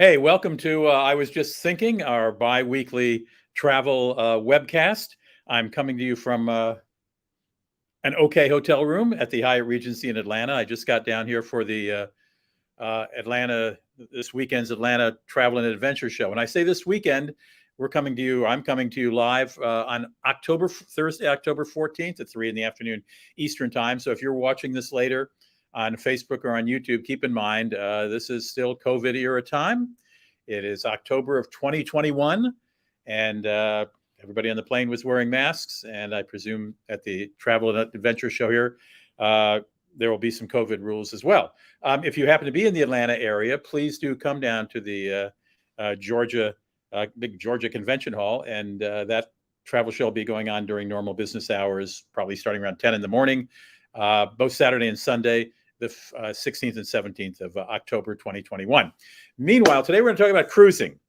Hey, welcome to I Was Just Thinking, our bi-weekly travel webcast. I'm coming to you from an okay hotel room at the Hyatt Regency in Atlanta. I just got down here for the this weekend's Atlanta Travel and Adventure Show. And I say this weekend, I'm coming to you live on Thursday, October 14th at 3 in the afternoon Eastern time. So if you're watching this later on Facebook or on YouTube, keep in mind, this is still COVID era time. It is October of 2021, and everybody on the plane was wearing masks. And I presume at the Travel and Adventure Show here, there will be some COVID rules as well. If you happen to be in the Atlanta area, please do come down to the big Georgia Convention Hall, and that travel show will be going on during normal business hours, probably starting around 10 in the morning, both Saturday and Sunday, the 16th and 17th of October 2021. Meanwhile, today we're going to talk about cruising.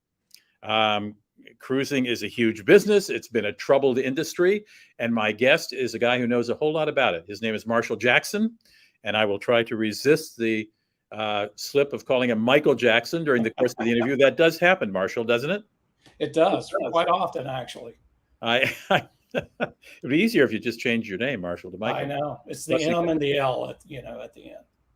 Cruising is a huge business. It's been a troubled industry, and my guest is a guy who knows a whole lot about it. His name is Marshall Jackson, and I will try to resist the slip of calling him Michael Jackson during the course of the interview. That does happen, Marshall, doesn't it? It does, quite often, actually. It would be easier if you just changed your name, Marshall, to Michael. I know. It's the M and the L at the end.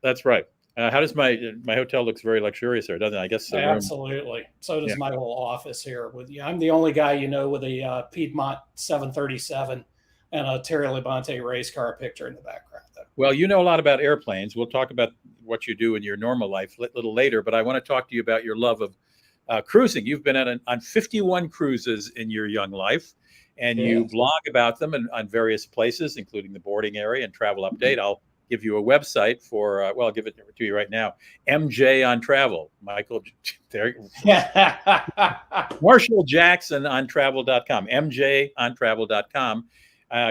That's right. How does my hotel looks very luxurious there, doesn't it? I guess absolutely. So does my little office here. I'm the only guy with a Piedmont 737 and a Terry Labonte race car picture in the background. Well, you know a lot about airplanes. We'll talk about what you do in your normal life a little later, but I want to talk to you about your love of cruising. You've been on 51 cruises in your young life, and you blog about them on various places, including the boarding area and Travel Update. I'll give you a website for, I'll give it to you right now. MJ on Travel. Marshall Jackson on travel.com. MJ on travel.com.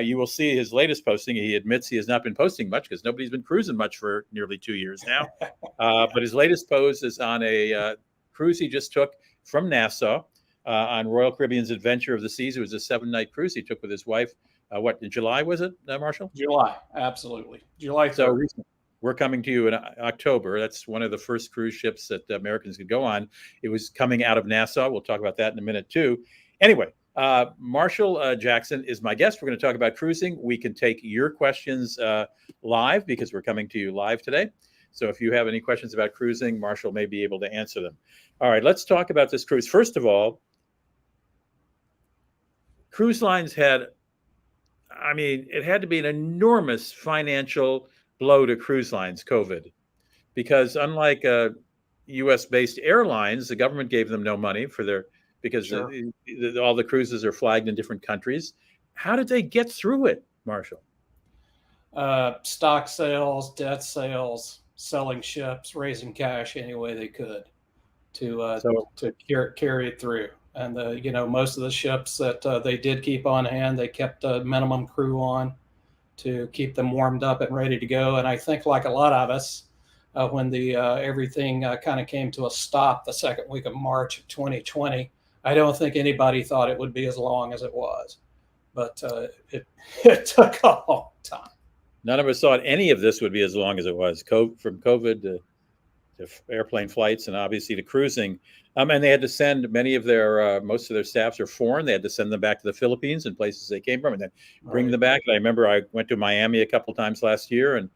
You will see his latest posting. He admits he has not been posting much because nobody's been cruising much for nearly 2 years now. But his latest post is on a cruise he just took from Nassau on Royal Caribbean's Adventure of the Seas. It was a 7-night cruise he took with his wife. What, in July, was it, Marshall? July, absolutely. July 3rd. So we're coming to you in October. That's one of the first cruise ships that Americans could go on. It was coming out of Nassau. We'll talk about that in a minute, too. Anyway, Marshall Jackson is my guest. We're going to talk about cruising. We can take your questions live because we're coming to you live today. So if you have any questions about cruising, Marshall may be able to answer them. All right, let's talk about this cruise. First of all, cruise lines it had to be an enormous financial blow to cruise lines, COVID, because unlike U.S.-based airlines, the government gave them no money because all the cruises are flagged in different countries. How did they get through it, Marshall? Stock sales, debt sales, selling ships, raising cash any way they could to carry it through. And most of the ships that they did keep on hand, they kept a minimum crew on to keep them warmed up and ready to go. And I think, like a lot of us, when the everything kind of came to a stop the second week of March of 2020, I don't think anybody thought it would be as long as it was, but it took a long time. None of us thought any of this would be as long as it was, from COVID to airplane flights and obviously to cruising. And they had to send most of their staffs are foreign. They had to send them back to the Philippines and places they came from and then bring them back. And I remember I went to Miami a couple of times last year and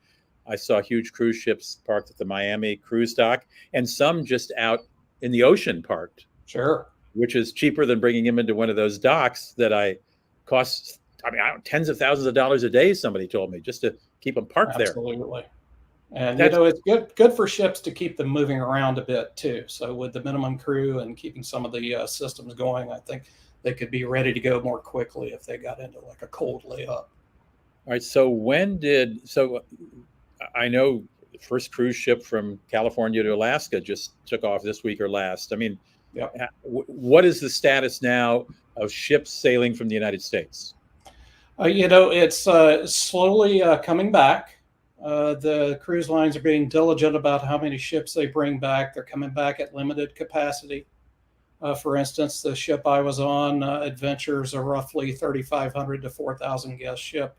I saw huge cruise ships parked at the Miami cruise dock and some just out in the ocean parked. Sure. Which is cheaper than bringing them into one of those docks that costs tens of thousands of dollars a day, somebody told me, just to keep them parked there. Absolutely. And, it's good for ships to keep them moving around a bit, too. So with the minimum crew and keeping some of the systems going, I think they could be ready to go more quickly if they got into like a cold layup. All right. So I know the first cruise ship from California to Alaska just took off this week or last. What is the status now of ships sailing from the United States? It's slowly coming back. The cruise lines are being diligent about how many ships they bring back. They're coming back at limited capacity. For instance, the ship I was on, Adventures, a roughly 3,500 to 4,000 guest ship.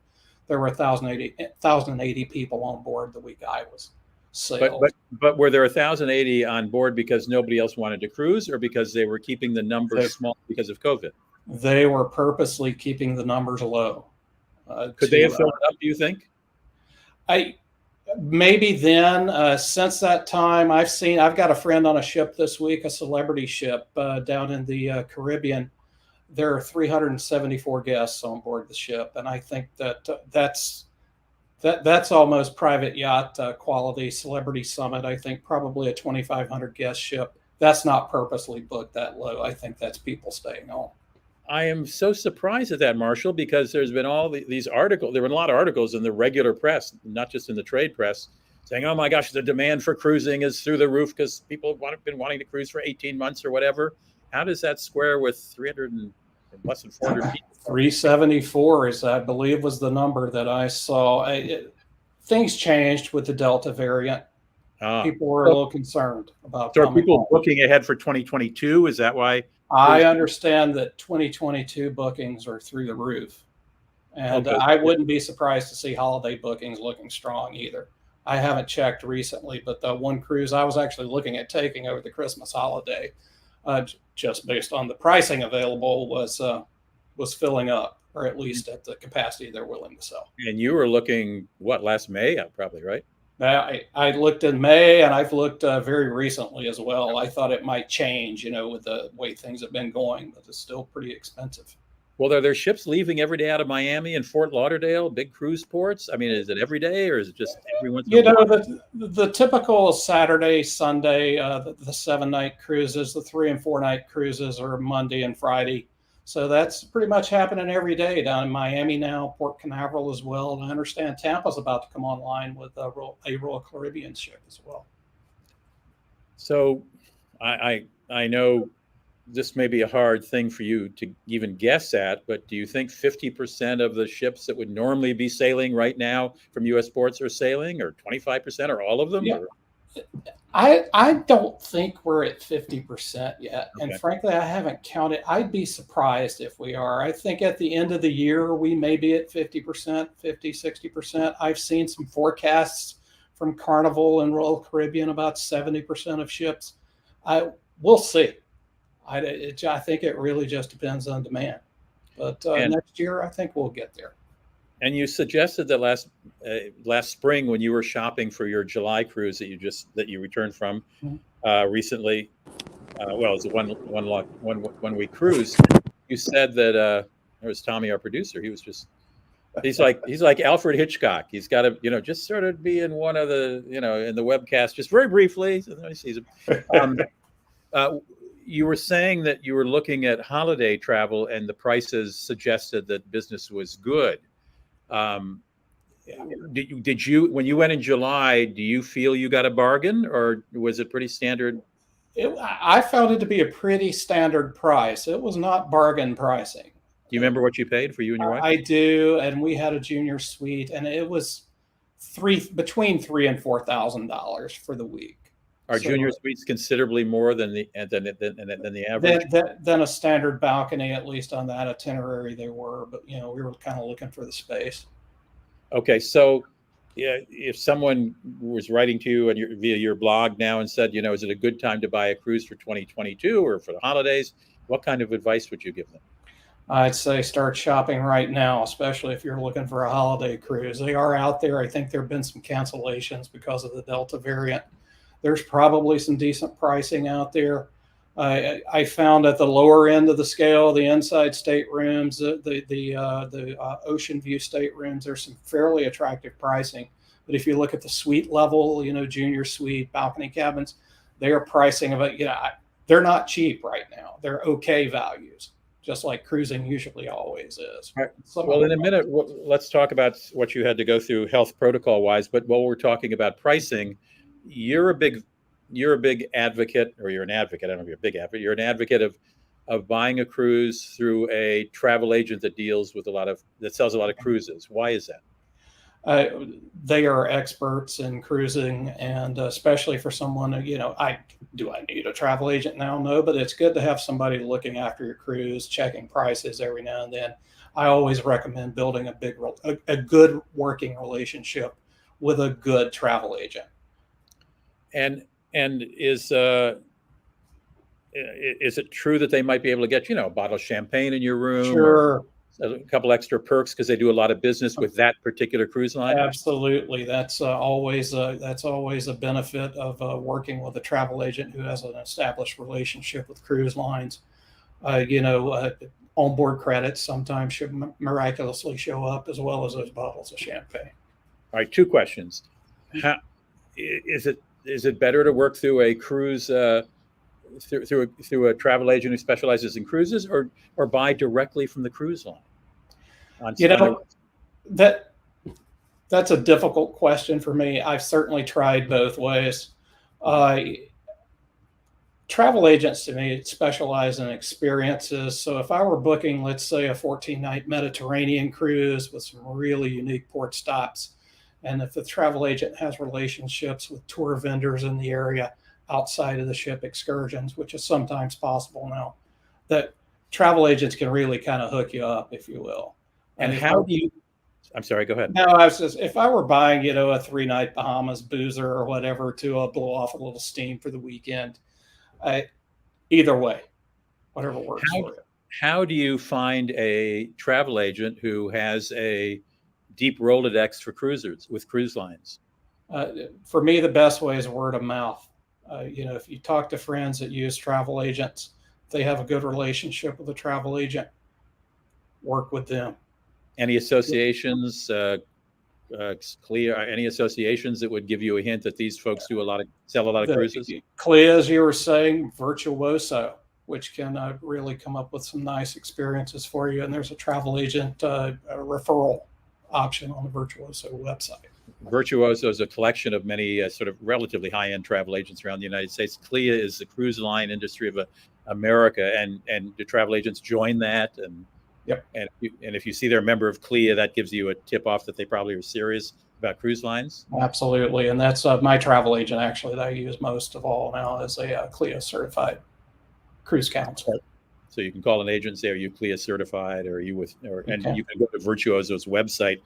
There were 1,080 people on board the week I was. sales. But were there 1,080 on board because nobody else wanted to cruise, or because they were keeping the numbers small because of COVID? They were purposely keeping the numbers low. Could they have filled it up, do you think? Maybe then. Since that time, I've got a friend on a ship this week, a celebrity ship down in the Caribbean. There are 374 guests on board the ship, and I think that's almost private yacht quality. Celebrity Summit, I think probably a 2,500 guest ship. That's not purposely booked that low. I think that's people staying on. I am so surprised at that, Marshall, because there's been all these articles. There have been a lot of articles in the regular press, not just in the trade press, saying, "Oh my gosh, the demand for cruising is through the roof because people have been wanting to cruise for 18 months or whatever." How does that square with 300 and less than 400 people? 374 is, I believe, was the number that I saw. Things changed with the Delta variant. People were a little concerned about. So are people booking ahead for 2022? Is that why? I understand that 2022 bookings are through the roof. And I wouldn't be surprised to see holiday bookings looking strong either. I haven't checked recently, but the one cruise I was actually looking at taking over the Christmas holiday, just based on the pricing available, was filling up, or at least at the capacity they're willing to sell. And you were looking, what, last May, probably, right? I looked in May, and I've looked very recently as well. I thought it might change, with the way things have been going, but it's still pretty expensive. Well, are there ships leaving every day out of Miami and Fort Lauderdale, big cruise ports? I mean, is it every day, or is it just every once in a while? The typical Saturday, Sunday, the 7-night cruises, the 3 and 4 night cruises are Monday and Friday. So that's pretty much happening every day down in Miami now, Port Canaveral as well. And I understand Tampa's about to come online with a Royal Caribbean ship as well. So I know this may be a hard thing for you to even guess at, but do you think 50% of the ships that would normally be sailing right now from U.S. ports are sailing, or 25%, or all of them? Yeah. I don't think we're at 50% yet. Okay. And frankly, I haven't counted. I'd be surprised if we are. I think at the end of the year, we may be at 50%, 50, 60%. I've seen some forecasts from Carnival and Royal Caribbean about 70% of ships. We'll see. I think it really just depends on demand. But next year, I think we'll get there. And you suggested that last spring, when you were shopping for your July cruise that you returned from recently, well, it was a one week cruise. You said that it was Tommy, our producer. He's like Alfred Hitchcock. He's got to just sort of be in one of the in the webcast just very briefly. So he sees him. You were saying that you were looking at holiday travel, and the prices suggested that business was good. Did you, when you went in July, do you feel you got a bargain, or was it pretty standard? I found it to be a pretty standard price. It was not bargain pricing. Do you remember what you paid for you and your wife? I do, and we had a junior suite, and it was between $3,000 and $4,000 for the week. Are junior suites considerably more than the average? Than a standard balcony, at least on that itinerary they were. But we were kind of looking for the space. Okay, so if someone was writing to you via your blog now and said, is it a good time to buy a cruise for 2022 or for the holidays? What kind of advice would you give them? I'd say start shopping right now, especially if you're looking for a holiday cruise. They are out there. I think there have been some cancellations because of the Delta variant. There's probably some decent pricing out there. I found at the lower end of the scale, the inside staterooms, the ocean view staterooms, there's some fairly attractive pricing. But if you look at the suite level, junior suite, balcony cabins, they are pricing about, they're not cheap right now. They're okay values, just like cruising usually always is. Right. Well, in a minute, let's talk about what you had to go through health protocol wise. But while we're talking about pricing, you're a big advocate, or you're an advocate. I don't know if you're a big advocate. You're an advocate of buying a cruise through a travel agent that sells a lot of cruises. Why is that? They are experts in cruising, and especially for someone, I need a travel agent now? No, but it's good to have somebody looking after your cruise, checking prices every now and then. I always recommend building a good working relationship with a good travel agent. And is it true that they might be able to get, a bottle of champagne in your room or Sure. a couple extra perks because they do a lot of business with that particular cruise line? Absolutely. That's always a benefit of working with a travel agent who has an established relationship with cruise lines. Onboard credits sometimes should miraculously show up, as well as those bottles of champagne. All right, two questions. How is it better to work through a cruise through a travel agent who specializes in cruises, or buy directly from the cruise line on that's a difficult question for me. I've certainly tried both ways. Travel agents to me specialize in experiences. So if I were booking, let's say, a 14-night Mediterranean cruise with some really unique port stops, and if the travel agent has relationships with tour vendors in the area outside of the ship excursions, which is sometimes possible now, that travel agents can really kind of hook you up, if you will. And how do you? I'm sorry, go ahead. No, I was just, if I were buying, a 3-night Bahamas boozer or whatever to blow off a little steam for the weekend, either way, whatever works for you. How do you find a travel agent who has a deep Rolodex for cruisers with cruise lines? For me, the best way is word of mouth. If you talk to friends that use travel agents, they have a good relationship with a travel agent, work with them. Any associations, CLIA, any associations that would give you a hint that these folks sell a lot of cruises? CLIA, as you were saying, Virtuoso, which can really come up with some nice experiences for you. And there's a travel agent referral option on the Virtuoso website. Virtuoso is a collection of many sort of relatively high-end travel agents around the United States. CLIA is the cruise line industry of America, and do travel agents join that? And yep. And if you see they're a member of CLIA, that gives you a tip off that they probably are serious about cruise lines. Absolutely, and that's my travel agent actually that I use most of all now is a CLIA certified cruise counselor. So you can call an agent and say, "Are you CLIA certified?" Or are you and you can go to Virtuoso's website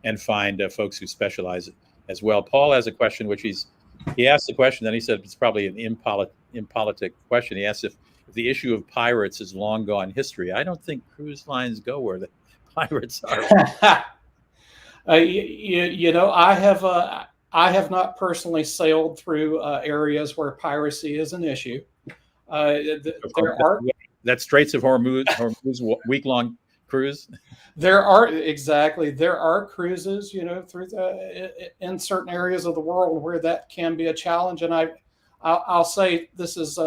and find folks who specialize as well. Paul has a question, which he asked the question, then he said it's probably an impolitic question. He asked if the issue of pirates is long gone history. I don't think cruise lines go where the pirates are. I have not personally sailed through areas where piracy is an issue. That Straits of Hormuz week-long cruise. There are cruises, through in certain areas of the world where that can be a challenge. And I'll say this is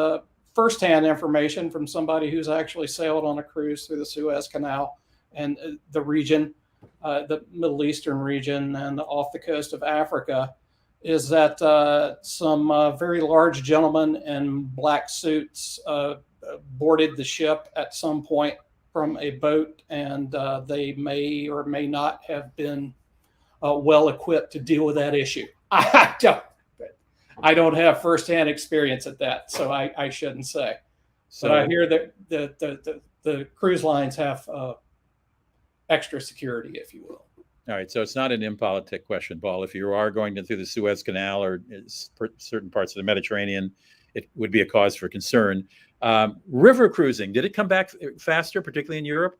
firsthand information from somebody who's actually sailed on a cruise through the Suez Canal and the region, the Middle Eastern region, and off the coast of Africa, is that some very large gentlemen in black suits boarded the ship at some point from a boat, and they may or may not have been well equipped to deal with that issue. I don't have firsthand experience at that, so I shouldn't say. But I hear that the cruise lines have extra security, if you will. All right, so it's not an impolitic question, Paul. If you are going through the Suez Canal or certain parts of the Mediterranean, it would be a cause for concern. River cruising, did it come back faster, particularly in Europe?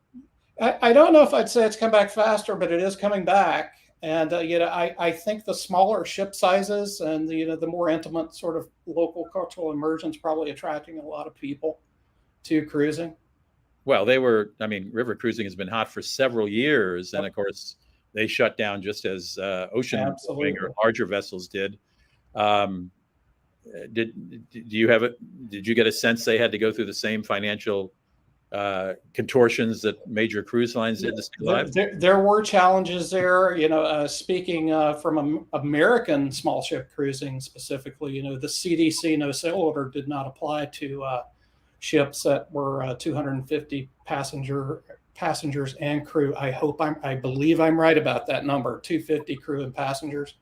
I don't know if I'd say it's come back faster, but it is coming back. And I think the smaller ship sizes and the more intimate sort of local cultural immersion is probably attracting a lot of people to cruising. Well, river cruising has been hot for several years, and of course they shut down just as ocean going or larger vessels did. Did you get a sense they had to go through the same financial contortions that major cruise lines did to stay alive? There were challenges there. Speaking from American small ship cruising specifically, the CDC no sail order did not apply to ships that were 250 passengers and crew. I believe I'm right about that number, 250 crew and passengers.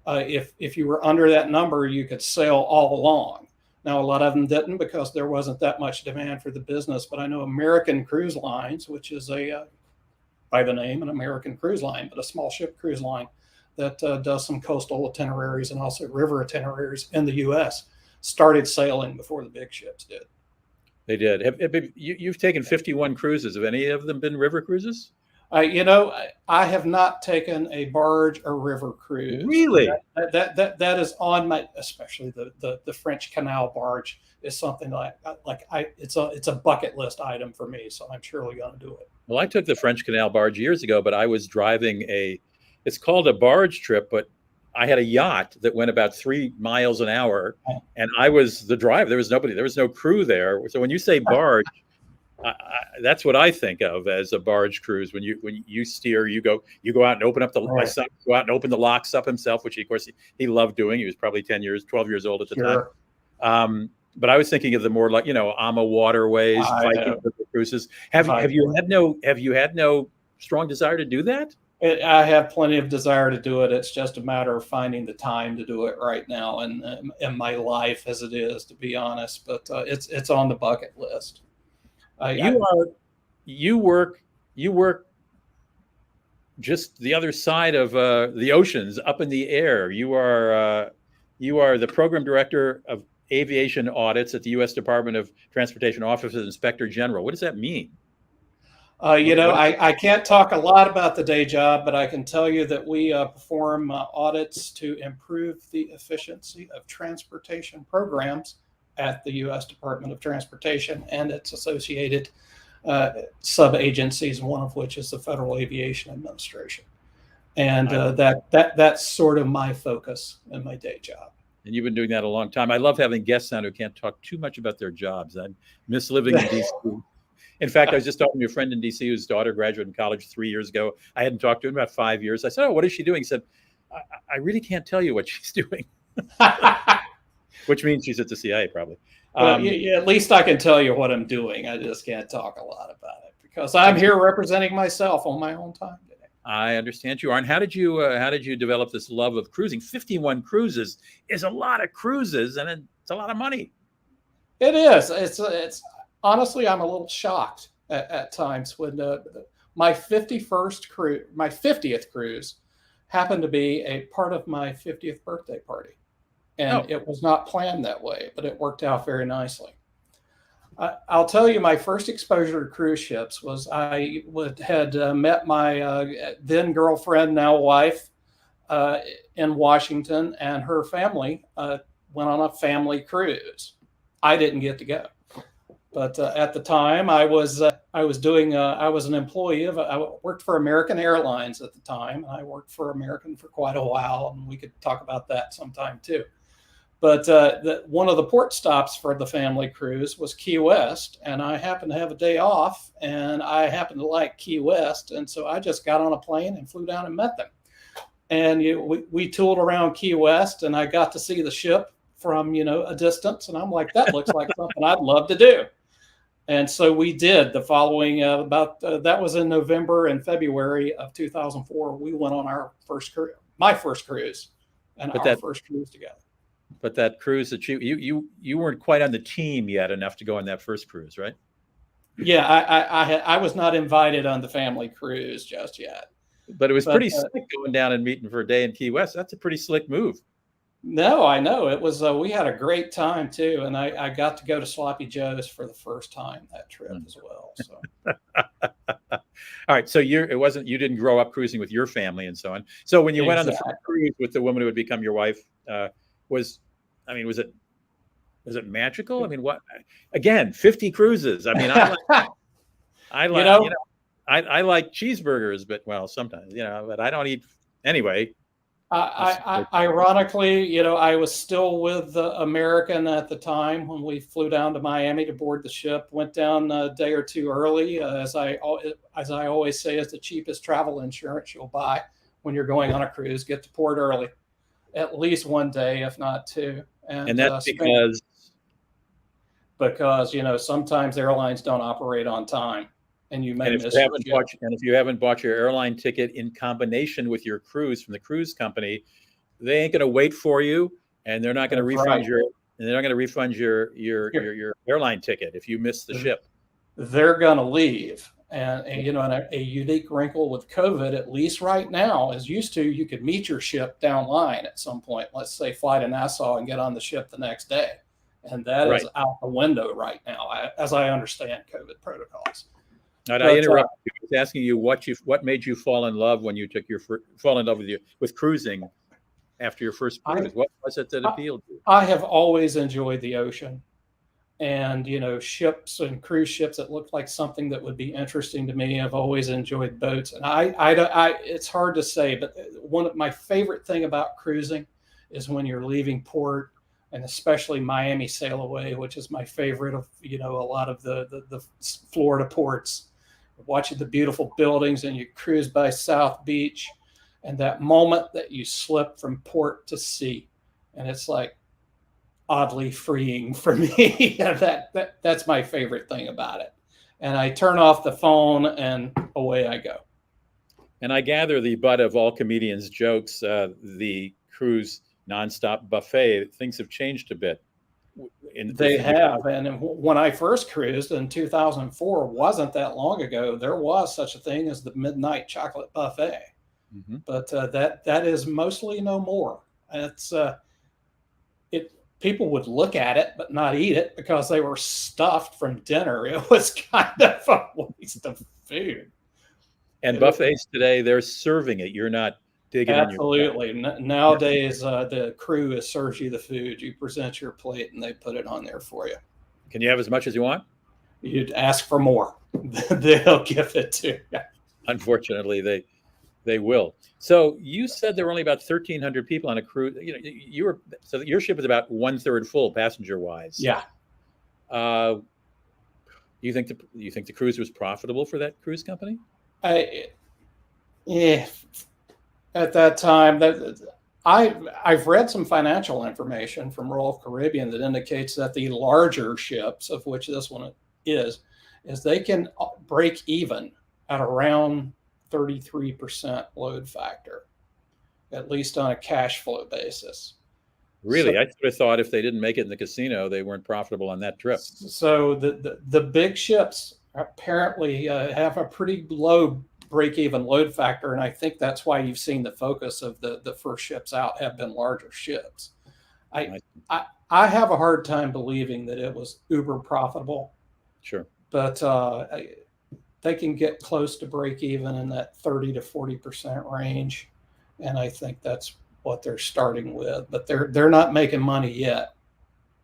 If you were under that number, you could sail all along. Now, a lot of them didn't because there wasn't that much demand for the business. But I know American Cruise Lines, which is by the name, an American cruise line, but a small ship cruise line, that does some coastal itineraries and also river itineraries in the U.S. started sailing before the big ships did. They did. You've taken 51 cruises. Have any of them been river cruises? I have not taken a barge or river cruise. Really? That is on my, especially the French Canal barge is something it's a bucket list item for me. So I'm surely going to do it. Well, I took the French Canal barge years ago, but I was driving it's called a barge trip, but I had a yacht that went about 3 miles an hour, and I was the driver. There was nobody. There was no crew there. So when you say barge, that's what I think of as a barge cruise. When you steer, you go out and open up my son go out and open the locks up himself, which of course he loved doing. He was probably 12 years old at the time. But I was thinking of the more like AMA waterways, Viking cruises. Have you had no strong desire to do that? I have plenty of desire to do it. It's just a matter of finding the time to do it right now, and in my life as it is, to be honest. But it's on the bucket list. You work just the other side of the oceans, up in the air. You are the program director of aviation audits at the U.S. Department of Transportation Office of Inspector General. What does that mean? I can't talk a lot about the day job, but I can tell you that we perform audits to improve the efficiency of transportation programs at the U.S. Department of Transportation and its associated sub-agencies, one of which is the Federal Aviation Administration. And that's sort of my focus in my day job. And you've been doing that a long time. I love having guests on who can't talk too much about their jobs. I miss living in D.C. In fact, I was just talking to a friend in D.C. whose daughter graduated in college 3 years ago. I hadn't talked to him in about 5 years. I said, "Oh, what is she doing?" He said, I really can't tell you what she's doing. Which means she's at the CIA, probably. At least I can tell you what I'm doing. I just can't talk a lot about it because I'm here representing myself on my own time today. I understand you are. And how did you develop this love of cruising? 51 cruises is a lot of cruises, and it's a lot of money. It is. It's honestly, I'm a little shocked at times when my 50th cruise happened to be a part of my 50th birthday party. And it was not planned that way, but it worked out very nicely. I'll tell you, my first exposure to cruise ships was I had met my then girlfriend, now wife, in Washington, and her family went on a family cruise. I didn't get to go, but at the time I was an employee I worked for American Airlines at the time, and I worked for American for quite a while, and we could talk about that sometime too. But one of the port stops for the family cruise was Key West, and I happened to have a day off, and I happened to like Key West, and so I just got on a plane and flew down and met them. And we tooled around Key West, and I got to see the ship from a distance, and I'm like, that looks like something I'd love to do. And so we did. The following that was in November and February of 2004. We went on my first cruise, and our first cruise together. But that cruise that you weren't quite on the team yet enough to go on that first cruise, right? Yeah, I was not invited on the family cruise just yet. But it was pretty slick going down and meeting for a day in Key West. That's a pretty slick move. No, I know. It was. We had a great time too, and I got to go to Sloppy Joe's for the first time that trip as well. So. All right. So you didn't grow up cruising with your family and so on. So when you went on the first cruise with the woman who would become your wife, was it magical? I mean, what? Again, 50 cruises. I mean, I like cheeseburgers, but sometimes, but I don't eat anyway. Ironically, I was still with American at the time when we flew down to Miami to board the ship. Went down a day or two early, as I always say, is the cheapest travel insurance you'll buy when you're going on a cruise. Get to port early, at least one day, if not two. And that's because sometimes airlines don't operate on time. And you may miss if you haven't bought your airline ticket in combination with your cruise from the cruise company, they ain't going to wait for you, and they're not going to refund your airline ticket if you miss the ship. They're going to leave, And you know, and a unique wrinkle with COVID, at least right now, is used to you could meet your ship down line at some point. Let's say fly to Nassau and get on the ship the next day, and that is Right. out the window right now, as I understand COVID protocols. And I But interrupted you. I was asking you what made you fall in love when you took fall in love with cruising after your first cruise. What was it that appealed to you? I have always enjoyed the ocean. And you know, ships and cruise ships that look like something that would be interesting to me. I've always enjoyed boats, and it's hard to say, but one of my favorite thing about cruising is when you're leaving port, and especially Miami Sail Away, which is my favorite of, you know, a lot of the Florida ports. Watching the beautiful buildings, and you cruise by South Beach, and that moment that you slip from port to sea, and it's like oddly freeing for me. That's my favorite thing about it. And I turn off the phone and away I go. And I gather the butt of all comedians' jokes, the cruise nonstop buffet, things have changed a bit. They have. And when I first cruised in 2004, wasn't that long ago, there was such a thing as the midnight chocolate buffet. Mm-hmm. But that is mostly no more. It's people would look at it but not eat it because they were stuffed from dinner. It was kind of a waste of food. And buffets today, they're serving it. You're not digging absolutely in your nowadays. The crew serves you the food. You present your plate and they put it on there for you. Can you have as much as you want? You'd ask for more. They'll give it to you. Unfortunately, they will. So you said there were only about 1,300 people on a cruise. You know, so your ship is about 1/3 full passenger wise. Yeah. You think the cruise was profitable for that cruise company? Yeah. At that time, I've read some financial information from Royal Caribbean that indicates that the larger ships, of which this one is they can break even at around 33% load factor, at least on a cash flow basis. Really? So, I sort of thought if they didn't make it in the casino, they weren't profitable on that trip. So the big ships apparently have a pretty low break-even load factor, and I think that's why you've seen the focus of the first ships out have been larger ships. I have a hard time believing that it was uber profitable. Sure. But they can get close to break even in that 30 to 40% range. And I think that's what they're starting with, but they're not making money yet.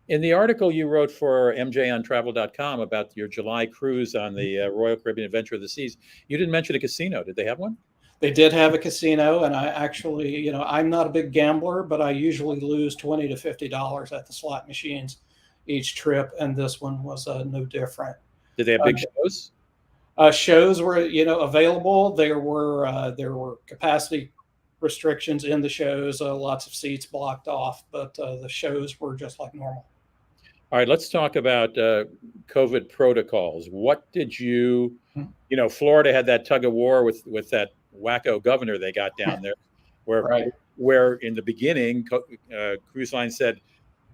In the article you wrote for mjontravel.com about your July cruise on the Royal Caribbean Adventure of the Seas, you didn't mention a casino. Did they have one? They did have a casino, and I actually, you know, I'm not a big gambler, but I usually lose $20 to $50 at the slot machines each trip, and this one was no different. Did they have big shows? Shows were, you know, available. There were capacity restrictions in the shows, lots of seats blocked off, but the shows were just like normal. All right, let's talk about COVID protocols. What did you know, Florida had that tug of war with that wacko governor they got down there, where in the beginning, cruise line said,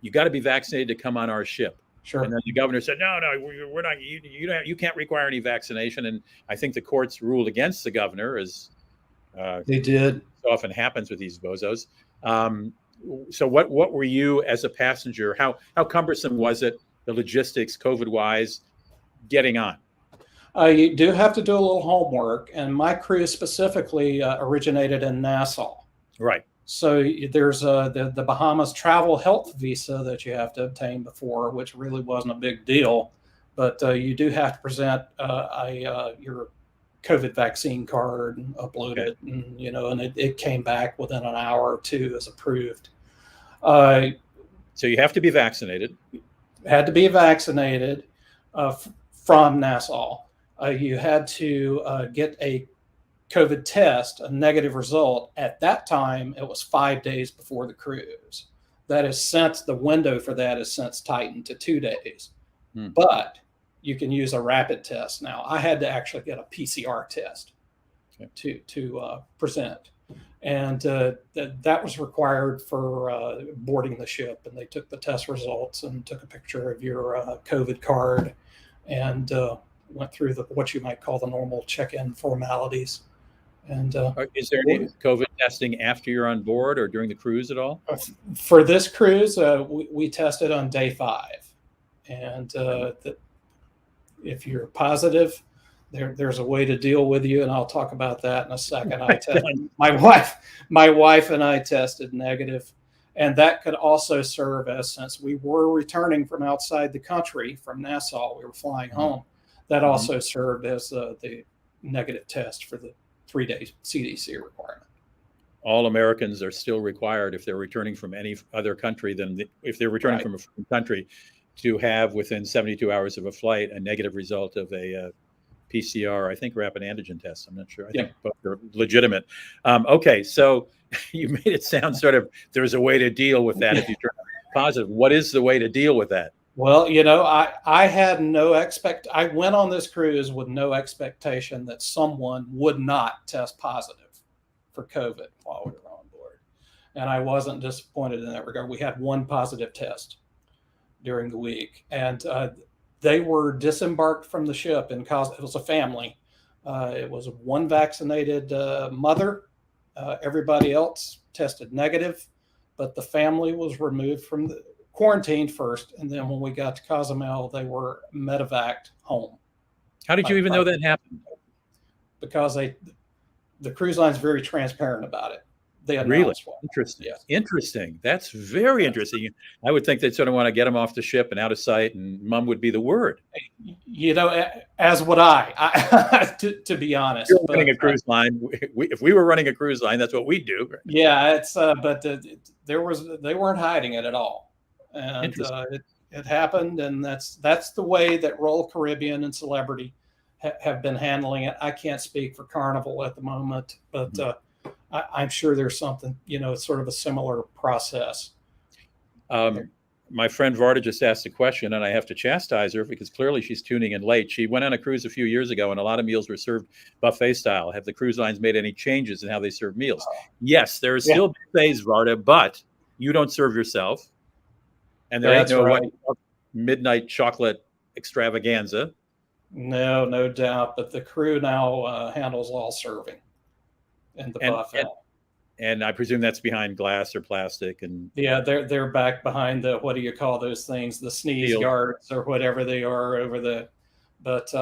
you got to be vaccinated to come on our ship. Sure. And then the governor said, no, we're not. You can't require any vaccination. And I think the courts ruled against the governor, as they did. So often happens with these bozos. So what were you as a passenger? How cumbersome was it, the logistics, COVID-wise, getting on? You do have to do a little homework, and my cruise specifically originated in Nassau. Right. So there's the Bahamas travel health visa that you have to obtain before, which really wasn't a big deal, but you do have to present your COVID vaccine card and upload it, and you know, and it came back within an hour or two as approved. So you have to be vaccinated. Had to be vaccinated from Nassau. You had to get a COVID test, a negative result. At that time, it was 5 days before the cruise. That is since the window for that is since tightened to 2 days. But you can use a rapid test now. I had to actually get a PCR test to present. And that was required for boarding the ship. And they took the test results and took a picture of your COVID card. And went through what you might call the normal check-in formalities. And is there any COVID testing after you're on board or during the cruise at all? For this cruise, we tested on day 5, and if you're positive, there's a way to deal with you, and I'll talk about that in a second. My wife and I tested negative, and that could also serve as, since we were returning from outside the country from Nassau, we were flying home. That also served as the negative test for the 3-day CDC requirement. All Americans are still required, if they're returning from any other country than if they're returning from a foreign country, to have within 72 hours of a flight a negative result of a PCR, I think rapid antigen test. I'm not sure. I think both are legitimate. Okay, so you made it sound sort of there's a way to deal with that if you turn positive. What is the way to deal with that? Well, I had I went on this cruise with no expectation that someone would not test positive for COVID while we were on board. And I wasn't disappointed in that regard. We had one positive test during the week, and they were disembarked from the ship it was a family. It was one vaccinated mother. Everybody else tested negative, but the family was removed from the quarantined first, and then when we got to Cozumel, they were medevaced home. How did you even know that happened? Because the cruise line's very transparent about it. They really interesting. Yes. Interesting. That's very interesting. I would think they'd sort of want to get them off the ship and out of sight, and mum would be the word. As would I to be honest. You're running a cruise line. If we were running a cruise line, that's what we'd do. Yeah, it's but they weren't hiding it at all, and it happened, and that's the way that Royal Caribbean and Celebrity have been handling it. I can't speak for Carnival at the moment, but I'm sure there's something, sort of a similar process. My friend Varda just asked a question, and I have to chastise her because clearly she's tuning in late. She went on a cruise a few years ago, and a lot of meals were served buffet style. Have the cruise lines made any changes in how they serve meals? Yes, there are still buffets, Varda, but you don't serve yourself. And there ain't no midnight chocolate extravaganza. No doubt. But the crew now handles all serving in the buffet. And I presume that's behind glass or plastic. And yeah, they're back behind the, what do you call those things? The sneeze guards or whatever they are over the. But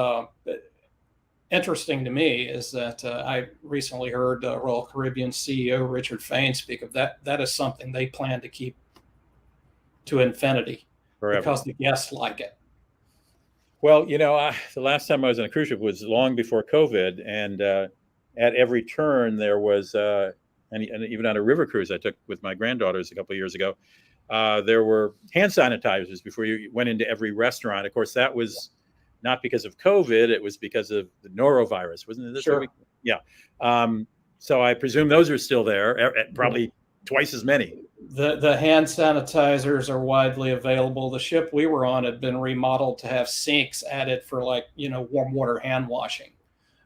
interesting to me is that I recently heard Royal Caribbean CEO Richard Fain speak of that. That is something they plan to keep to infinity forever, because the guests like it. Well, the last time I was on a cruise ship was long before COVID, and at every turn there was, and even on a river cruise I took with my granddaughters a couple of years ago, there were hand sanitizers before you went into every restaurant. Of course, that was not because of COVID; it was because of the norovirus, wasn't it? Sure. Yeah. So I presume those are still there, probably twice as many. The hand sanitizers are widely available. The ship we were on had been remodeled to have sinks added for warm water hand washing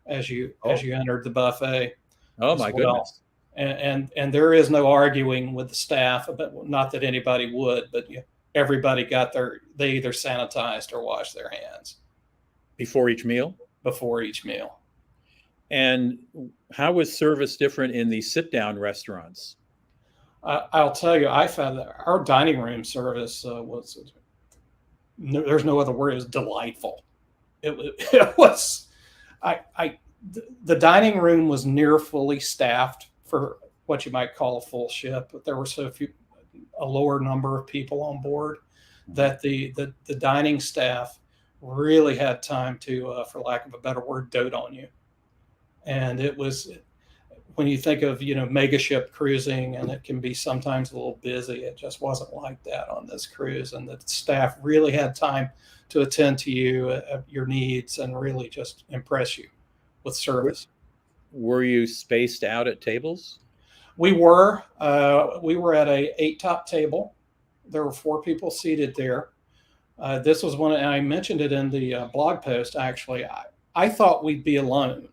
as you entered the buffet. Oh my goodness. And there is no arguing with the staff, but not that anybody would, but everybody they either sanitized or washed their hands before each meal. And how was service different in the sit-down restaurants? I'll tell you, I found that our dining room service there's no other word, it was delightful. It was, the dining room was near fully staffed for what you might call a full ship, but there were a lower number of people on board that the dining staff really had time to, for lack of a better word, dote on you. And it was, when you think of, mega ship cruising, and it can be sometimes a little busy, it just wasn't like that on this cruise. And the staff really had time to attend to you, your needs, and really just impress you with service. Were you spaced out at tables? We were. We were at a 8-top table. There were 4 people seated there. This was one, and I mentioned it in the blog post, actually. I thought we'd be alone.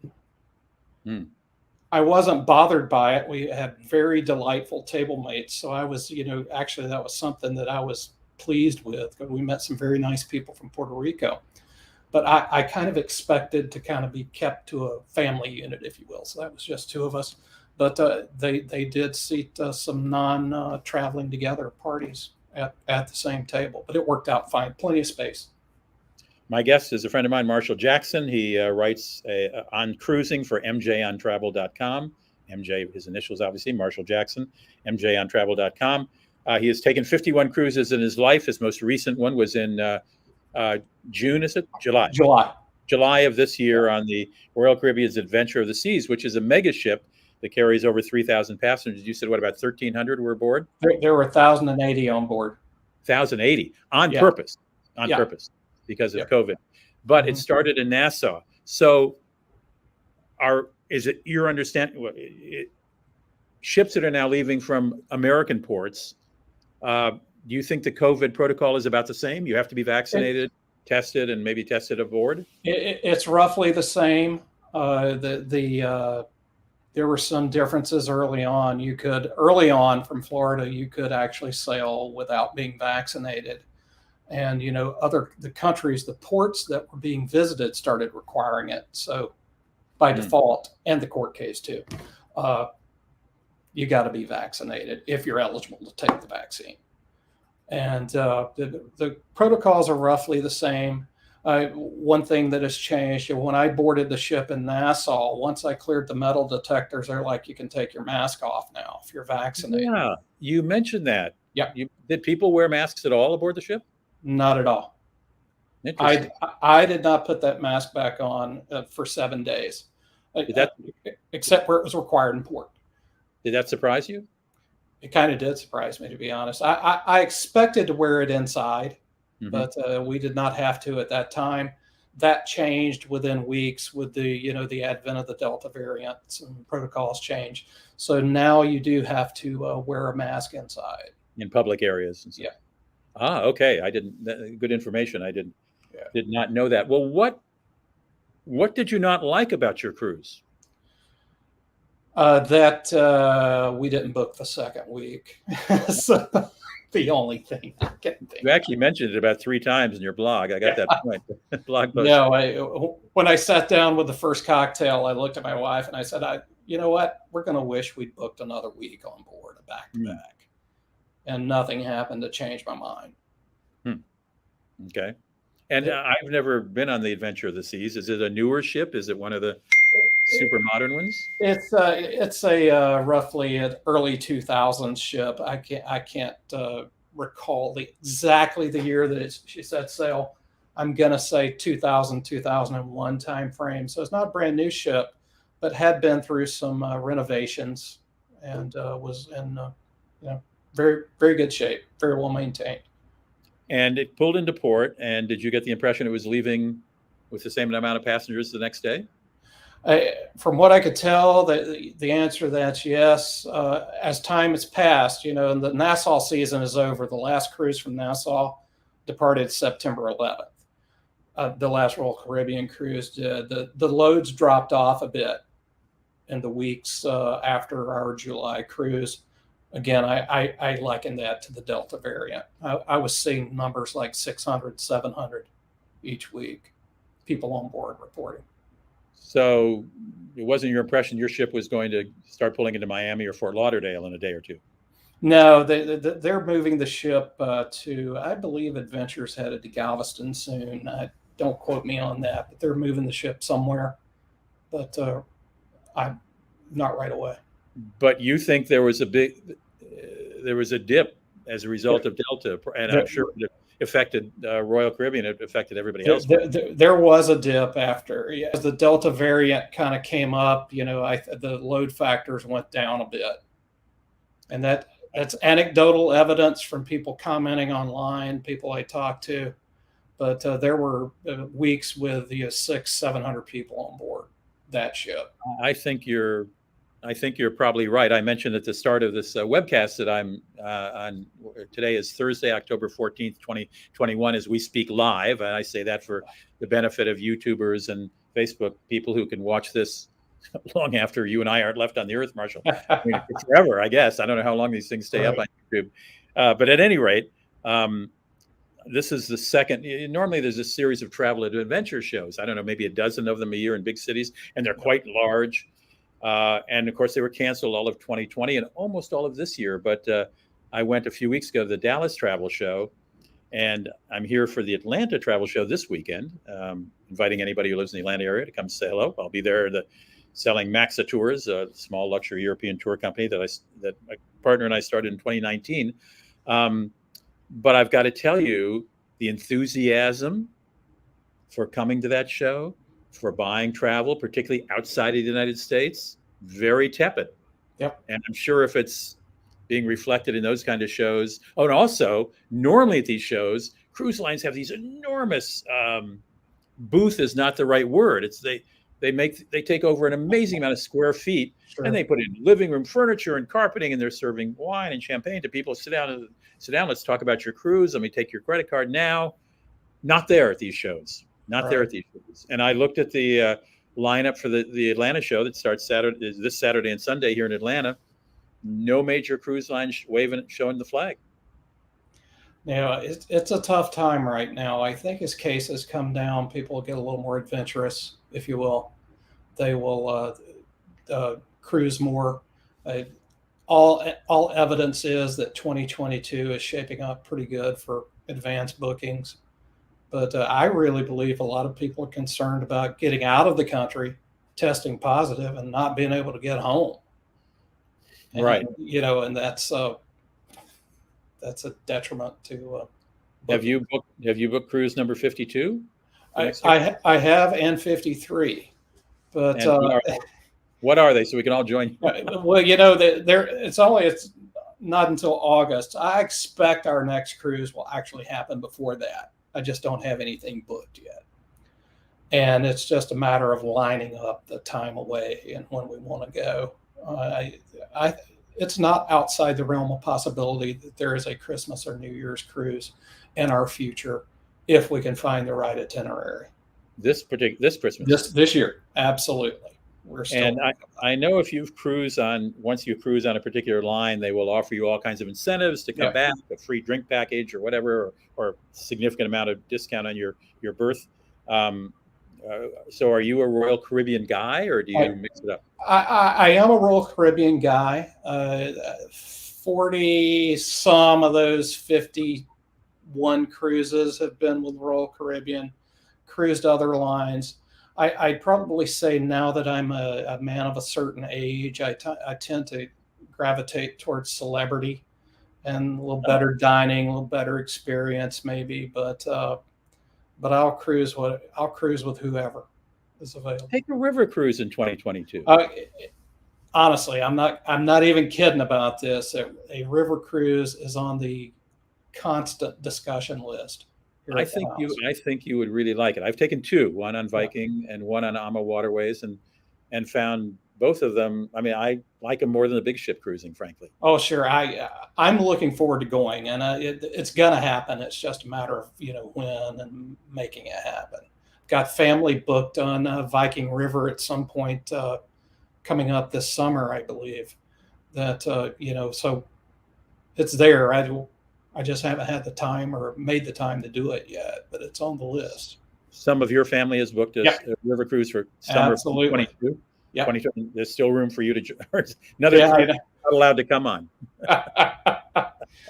I wasn't bothered by it. We had very delightful table mates. So I was, actually that was something that I was pleased with. We met some very nice people from Puerto Rico. but I kind of expected to kind of be kept to a family unit, if you will. So that was just two of us. But they did seat some non-traveling together parties at the same table. But it worked out fine. Plenty of space. My guest is a friend of mine, Marshall Jackson. He writes on cruising for mjontravel.com. MJ, his initials, obviously, Marshall Jackson, mjontravel.com. He has taken 51 cruises in his life. His most recent one was in June, is it? July. July of this year on the Royal Caribbean's Adventure of the Seas, which is a mega ship that carries over 3,000 passengers. You said, what, about 1,300 were aboard? There were 1,080 on board. 1,080 on purpose. On purpose. Because of COVID, but it started in Nassau. So, is it your understanding? Ships that are now leaving from American ports, do you think the COVID protocol is about the same? You have to be vaccinated, tested, and maybe tested aboard. It's roughly the same. There were some differences early on. Early on from Florida, you could actually sail without being vaccinated. And, the countries, the ports that were being visited started requiring it. So by default, and the court case too, you got to be vaccinated if you're eligible to take the vaccine. And the protocols are roughly the same. One thing that has changed, when I boarded the ship in Nassau, once I cleared the metal detectors, they're like, you can take your mask off now if you're vaccinated. Yeah, you mentioned that. Yeah. Did people wear masks at all aboard the ship? Not at all. I did not put that mask back on for 7 days, except where it was required in port. Did that surprise you? It kind of did surprise me, to be honest. I expected to wear it inside, but we did not have to at that time. That changed within weeks with the advent of the Delta variant. Some protocols changed, so now you do have to wear a mask inside in public areas and stuff. Yeah. Ah, okay. I didn't. Good information. I did not know that. Well, what did you not like about your cruise? That we didn't book the second week. So the only thing I can think. You actually mentioned it about 3 times in your blog. I got that point. Blog post. No, when I sat down with the first cocktail, I looked at my wife and I said, you know what? We're going to wish we'd booked another week on board, a back-to-back. And nothing happened to change my mind. Okay. And I've never been on the Adventure of the Seas. Is it a newer ship? Is it one of the super modern ones? It's a roughly an early 2000s ship. I can't recall exactly the year that she set sail. I'm gonna say 2000, 2001 time frame. So it's not a brand new ship, but had been through some renovations and was in very, very good shape, very well maintained. And it pulled into port. And did you get the impression it was leaving with the same amount of passengers the next day? From what I could tell, the answer to that's yes. As time has passed, and the Nassau season is over. The last cruise from Nassau departed September 11th. The last Royal Caribbean cruise did. The loads dropped off a bit in the weeks after our July cruise. Again, I liken that to the Delta variant. I was seeing numbers like 600, 700 each week, people on board reporting. So it wasn't your impression your ship was going to start pulling into Miami or Fort Lauderdale in a day or two? No, they're moving the ship to, I believe Adventure's headed to Galveston soon. Don't quote me on that, but they're moving the ship somewhere. But I'm not right away. But you think there was a dip as a result of Delta, and I'm sure it affected Royal Caribbean. It affected everybody else. There was a dip after, as the Delta variant kind of came up. The load factors went down a bit, and that's anecdotal evidence from people commenting online, people I talked to. But there were weeks with 600-700 people on board that ship. I think you're probably right. I mentioned at the start of this webcast that I'm on. Today is Thursday, October 14th, 2021, as we speak live. And I say that for the benefit of YouTubers and Facebook people who can watch this long after you and I aren't left on the earth, Marshall. I mean, forever, I guess. I don't know how long these things stay up on YouTube. But at any rate, This is the second. Normally, there's a series of travel and adventure shows. I don't know, maybe a dozen of them a year in big cities, and they're quite large. And of course, they were canceled all of 2020 and almost all of this year. But I went a few weeks ago to the Dallas Travel Show, and I'm here for the Atlanta Travel Show this weekend. Inviting anybody who lives in the Atlanta area to come say hello. I'll be there selling Maxa Tours, a small luxury European tour company that my partner and I started in 2019. But I've got to tell you, the enthusiasm for coming to that show, for buying travel, particularly outside of the United States, very tepid. Yep. And I'm sure if it's being reflected in those kind of shows. Oh, and also, normally at these shows, cruise lines have these enormous booth is not the right word. It's they take over an amazing amount of square feet, Sure. and they put in living room furniture and carpeting, and they're serving wine and champagne to people. Sit down. Let's talk about your cruise. Let me take your credit card now. Not there at these shows. Not there at these shows. And I looked at the lineup for the Atlanta show that starts this Saturday and Sunday here in Atlanta. No major cruise line showing the flag. Yeah, it's a tough time right now. I think as cases come down, people will get a little more adventurous, if you will. They will cruise more. All evidence is that 2022 is shaping up pretty good for advanced bookings. But I really believe a lot of people are concerned about getting out of the country, testing positive, and not being able to get home. And, right. And that's a detriment to. Have you booked cruise number 52? I have, and 53, but what are they? So we can all join. Well, it's not until August. I expect our next cruise will actually happen before that. I just don't have anything booked yet, and it's just a matter of lining up the time away and when we want to go. It's not outside the realm of possibility that there is a Christmas or New Year's cruise in our future if we can find the right itinerary. This Christmas. This year, absolutely. We're still. And I know once you cruise on a particular line, they will offer you all kinds of incentives to come back, a free drink package or whatever, or significant amount of discount on your berth. So are you a Royal Caribbean guy, or do you mix it up? I am a Royal Caribbean guy. 40 some of those 51 cruises have been with Royal Caribbean, cruised other lines. I'd probably say now that I'm a man of a certain age, I tend to gravitate towards celebrity and a little better dining, a little better experience maybe, but I'll cruise with whoever is available. Take a river cruise in 2022. Honestly, I'm not even kidding about this. A river cruise is on the constant discussion list. I think you would really like it. I've taken two, one on Viking and one on AMA Waterways, and found both of them. I mean, I like them more than the big ship cruising, frankly. Oh, sure. I'm looking forward to going, and it's gonna happen. It's just a matter of when and making it happen. Got family booked on Viking River at some point coming up this summer, I believe. That so it's there. I just haven't had the time or made the time to do it yet, but it's on the list. Some of your family has booked a river cruise for summer of 2022. Yeah, there's still room for you to. Another not allowed to come on.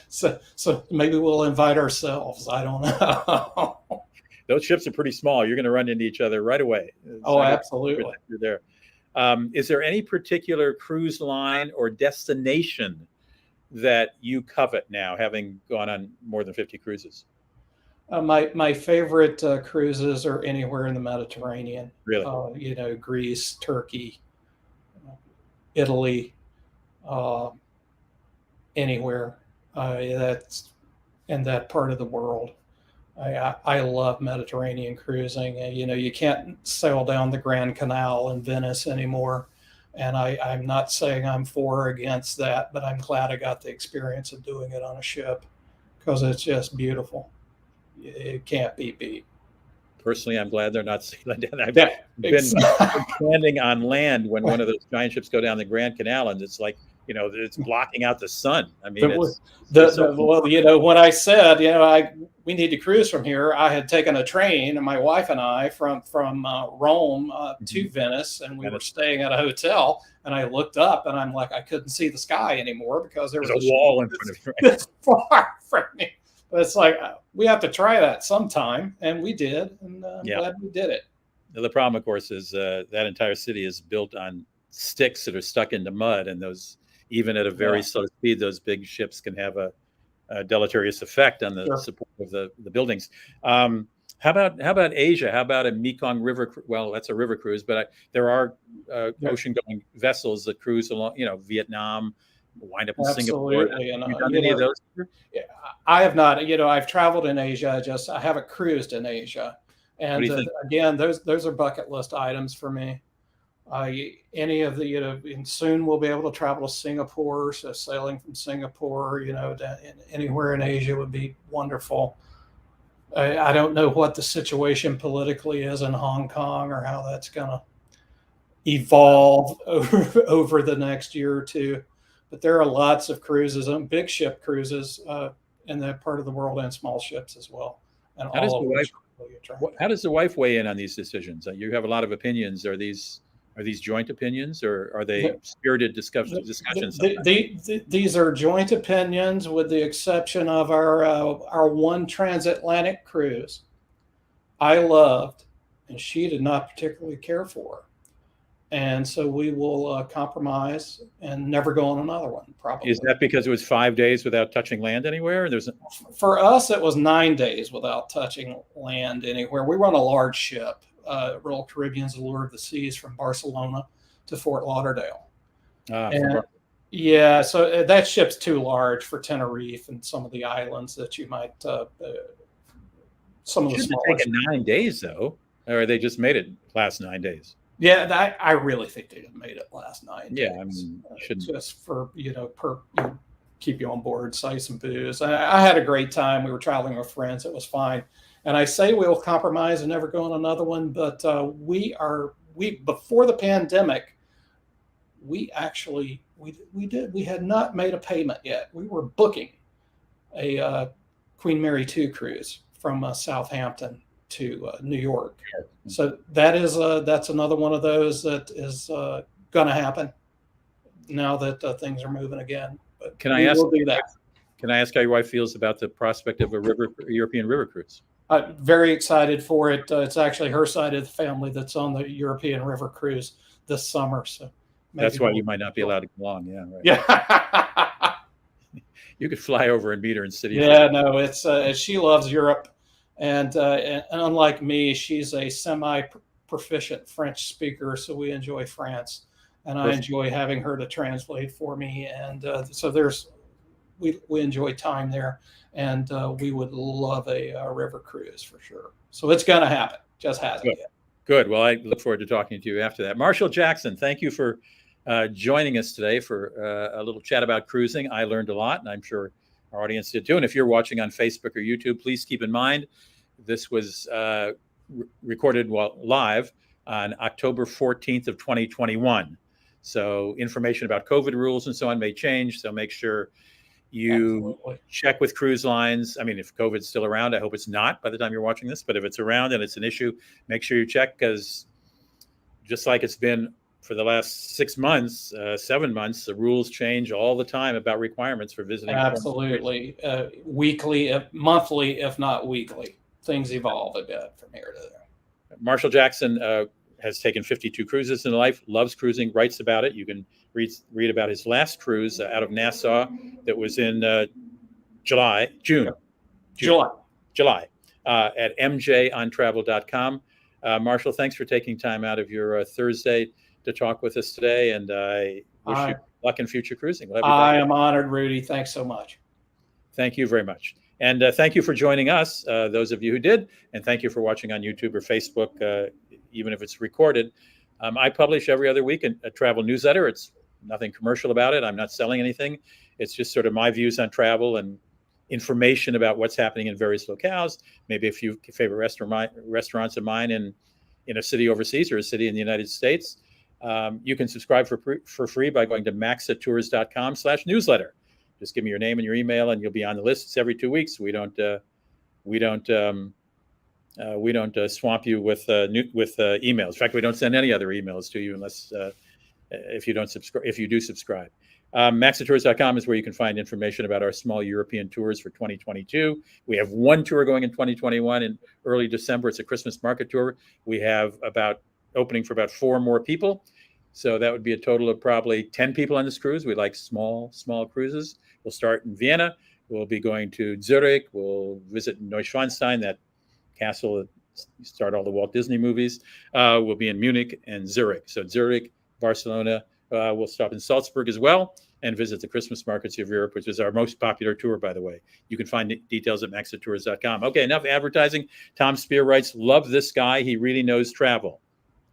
So maybe we'll invite ourselves. I don't know. Those ships are pretty small. You're going to run into each other right away. Absolutely. You're there. Is there any particular cruise line or destination that you covet now, having gone on more than 50 cruises? My favorite cruises are anywhere in the Mediterranean. Really? Greece, Turkey, Italy, anywhere that's in that part of the world. I love Mediterranean cruising. You can't sail down the Grand Canal in Venice anymore. And I'm not saying I'm for or against that, but I'm glad I got the experience of doing it on a ship because it's just beautiful. It can't be beat. Personally, I'm glad they're not sailing down. I've been standing on land when one of those giant ships go down the Grand Canal, and it's like it's blocking out the sun. I mean, The, it's so well, when I said, we need to cruise from here, I had taken a train, and my wife and I from Rome to Venice, and we were staying at a hotel. And I looked up, and I'm like, I couldn't see the sky anymore because there was a wall in front of you. This far from me. But it's like, we have to try that sometime, and we did, and I'm glad we did it. The problem, of course, is that entire city is built on sticks that are stuck into mud, and those, even at a very slow speed, those big ships can have a deleterious effect on the support of the buildings. How about Asia? How about a Mekong River? Well, that's a river cruise, but there are ocean-going vessels that cruise along, Vietnam, wind up in Singapore. Have you done any of those? I have not. I've traveled in Asia. I haven't cruised in Asia. And again, those are bucket list items for me. Any of the, and soon we'll be able to travel to Singapore. So sailing from Singapore, anywhere in Asia would be wonderful. I don't know what the situation politically is in Hong Kong or how that's going to evolve over the next year or two. But there are lots of cruises, big ship cruises in that part of the world, and small ships as well. And how does the wife weigh in on these decisions? You have a lot of opinions. Are these joint opinions, or are they spirited discussions? These are joint opinions, with the exception of our one transatlantic cruise I loved, and she did not particularly care for. And so we will compromise and never go on another one, probably. Is that because it was 5 days without touching land anywhere? For us, it was 9 days without touching land anywhere. We were on a large ship, Royal Caribbean's Allure of the Seas, from Barcelona to Fort Lauderdale. So that ship's too large for Tenerife and some of the islands that you might. Some of the smaller. It's taken 9 days, though, or they just made it last 9 days. Yeah, I really think they made it last 9 days. Yeah, I mean, just for keep you on board, say some booze. I had a great time. We were traveling with friends. It was fine. And I say we'll compromise and never go on another one, but we before the pandemic, we had not made a payment yet. We were booking a Queen Mary 2 cruise from Southampton to New York. So that's another one of those that is going to happen now that things are moving again. But can I ask how your wife feels about the prospect of a European river cruise? Very excited for it. It's actually her side of the family that's on the European river cruise this summer. So that's why you might not be allowed to go along. Yeah, right. Yeah. You could fly over and meet her in city. Yeah, no, it's she loves Europe. And unlike me, she's a semi-proficient French speaker, so we enjoy France, and I enjoy having her to translate for me. And so we enjoy time there, and we would love a river cruise for sure. So it's going to happen. Just hasn't yet. Good. Well, I look forward to talking to you after that. Marshall Jackson, thank you for joining us today for a little chat about cruising. I learned a lot, and I'm sure our audience did too. And if you're watching on Facebook or YouTube, please keep in mind this was recorded live on October 14th of 2021. So information about COVID rules and so on may change. So make sure you check with cruise lines. I mean, if COVID's still around, I hope it's not by the time you're watching this. But if it's around and it's an issue, make sure you check, because just like it's been for the last 6 months, 7 months, the rules change all the time about requirements for visiting. Absolutely. Weekly, monthly, if not weekly. Things evolve a bit from here to there. Marshall Jackson has taken 52 cruises in life, loves cruising, writes about it. You can read about his last cruise out of Nassau that was in July at mjontravel.com. Marshall, thanks for taking time out of your Thursday to talk with us today, and I wish you luck in future cruising. I am honored, Rudy. Thanks so much. Thank you very much. And thank you for joining us, those of you who did, and thank you for watching on YouTube or Facebook, even if it's recorded. I publish every other week a travel newsletter. It's nothing commercial about it. I'm not selling anything. It's just sort of my views on travel and information about what's happening in various locales, maybe a few favorite restaurants of mine in a city overseas or a city in the United States. You can subscribe for free by going to maxatours.com/newsletter. Just give me your name and your email, and you'll be on the list. It's every 2 weeks. We don't swamp you with emails. In fact, we don't send any other emails to you unless if you don't subscribe. If you do subscribe, maxatours.com is where you can find information about our small European tours for 2022. We have one tour going in 2021 in early December. It's a Christmas market tour. We have opening for about 4 more people. So that would be a total of probably 10 people on this cruise. We like small cruises. We'll start in Vienna. We'll be going to Zurich. We'll visit Neuschwanstein, that castle that started all the Walt Disney movies. We'll be in Munich and Zurich. So Zurich, Barcelona. We'll stop in Salzburg as well and visit the Christmas markets of Europe, which is our most popular tour, by the way. You can find details at maxatours.com. Okay, enough advertising. Tom Spear writes, love this guy. He really knows travel.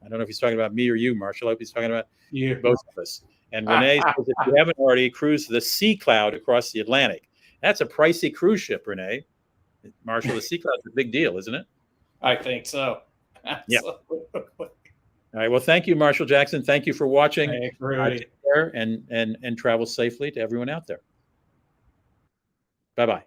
I don't know if he's talking about me or you, Marshall. I hope he's talking about You. both of us. And Renee says, if you haven't already cruised the Sea Cloud across the Atlantic, that's a pricey cruise ship, Renee. Marshall, the Sea Cloud's a big deal, isn't it? I think so. Yeah. All right. Well, thank you, Marshall Jackson. Thank you for watching. Thanks, Rudy. Take care and travel safely to everyone out there. Bye-bye.